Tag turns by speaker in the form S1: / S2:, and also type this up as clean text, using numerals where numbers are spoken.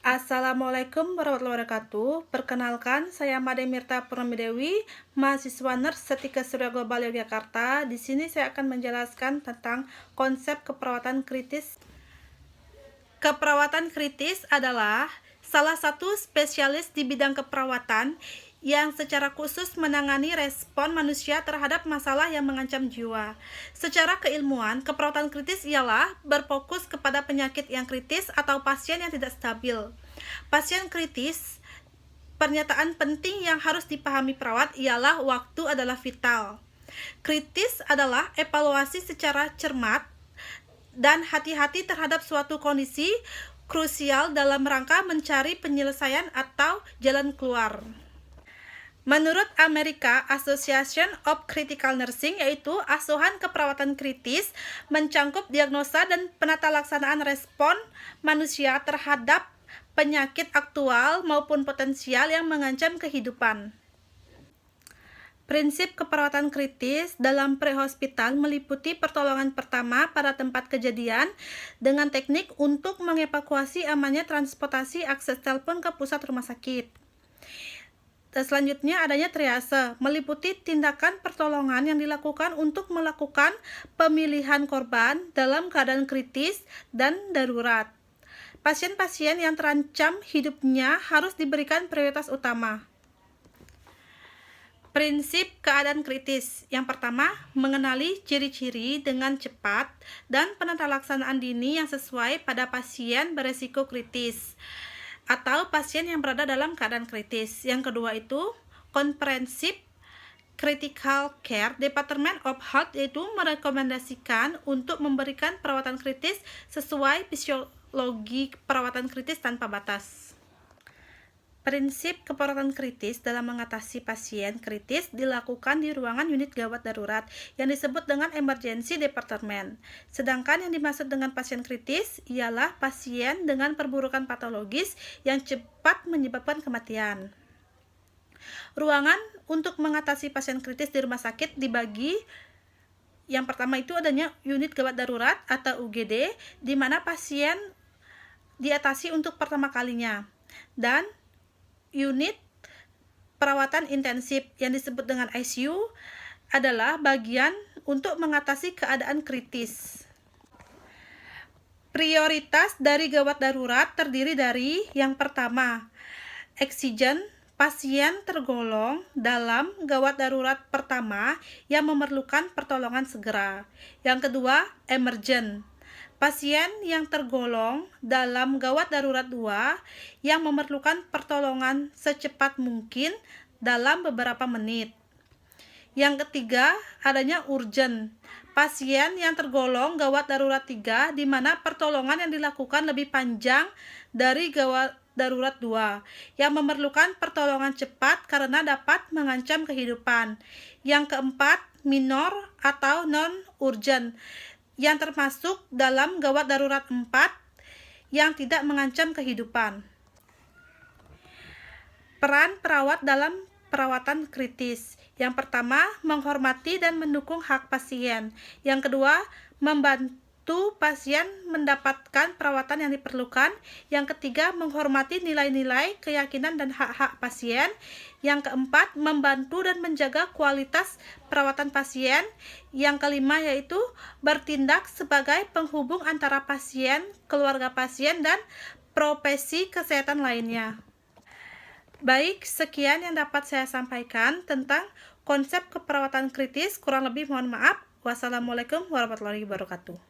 S1: Assalamualaikum warahmatullahi wabarakatuh. Perkenalkan, saya Made Mirta Purnomidewi, mahasiswa Ners Setika Surya Global Yogyakarta. Di sini saya akan menjelaskan tentang konsep keperawatan kritis. Keperawatan kritis adalah salah satu spesialis di bidang keperawatan yang secara khusus menangani respon manusia terhadap masalah yang mengancam jiwa. Secara keilmuan, keperawatan kritis ialah berfokus kepada penyakit yang kritis atau pasien yang tidak stabil. Pasien kritis, pernyataan penting yang harus dipahami perawat ialah waktu adalah vital. Kritis adalah evaluasi secara cermat dan hati-hati terhadap suatu kondisi krusial dalam rangka mencari penyelesaian atau jalan keluar. Menurut American Association of Critical Nursing, yaitu asuhan keperawatan kritis, mencangkup diagnosa dan penata laksanaan respon manusia terhadap penyakit aktual maupun potensial yang mengancam kehidupan. Prinsip keperawatan kritis dalam prehospital meliputi pertolongan pertama pada tempat kejadian dengan teknik untuk mengevakuasi amannya transportasi akses telepon ke pusat rumah sakit. Dan selanjutnya adanya triase, meliputi tindakan pertolongan yang dilakukan untuk melakukan pemilihan korban dalam keadaan kritis dan darurat. Pasien-pasien yang terancam hidupnya harus diberikan prioritas utama. Prinsip keadaan kritis. Yang pertama, mengenali ciri-ciri dengan cepat dan penata laksanaan dini yang sesuai pada pasien beresiko kritis atau pasien yang berada dalam keadaan kritis. Yang kedua itu Comprehensive Critical Care Department of Health, yaitu merekomendasikan untuk memberikan perawatan kritis sesuai fisiologi perawatan kritis tanpa batas. Prinsip keperawatan kritis dalam mengatasi pasien kritis dilakukan di ruangan unit gawat darurat yang disebut dengan emergency department. Sedangkan yang dimaksud dengan pasien kritis ialah pasien dengan perburukan patologis yang cepat menyebabkan kematian. Ruangan untuk mengatasi pasien kritis di rumah sakit dibagi. Yang pertama itu adanya unit gawat darurat atau UGD, di mana pasien diatasi untuk pertama kalinya, dan unit perawatan intensif yang disebut dengan ICU adalah bagian untuk mengatasi keadaan kritis. Prioritas dari gawat darurat terdiri dari yang pertama, oksigen. Pasien tergolong dalam gawat darurat pertama yang memerlukan pertolongan segera. Yang kedua, emergen. Pasien yang tergolong dalam gawat darurat 2 yang memerlukan pertolongan secepat mungkin dalam beberapa menit. Yang ketiga, adanya urgent. Pasien yang tergolong gawat darurat 3 di mana pertolongan yang dilakukan lebih panjang dari gawat darurat 2 yang memerlukan pertolongan cepat karena dapat mengancam kehidupan. Yang keempat, minor atau non-urgent, yang termasuk dalam gawat darurat 4 yang tidak mengancam kehidupan. Peran perawat dalam perawatan kritis. Yang pertama, menghormati dan mendukung hak pasien. Yang kedua, membantu pasien mendapatkan perawatan yang diperlukan. Yang ketiga, menghormati nilai-nilai, keyakinan dan hak-hak pasien. Yang keempat, membantu dan menjaga kualitas perawatan pasien. Yang kelima yaitu bertindak sebagai penghubung antara pasien, keluarga pasien, dan profesi kesehatan lainnya. Baik, sekian yang dapat saya sampaikan tentang konsep keperawatan kritis. Kurang lebih mohon maaf. Wassalamualaikum warahmatullahi wabarakatuh.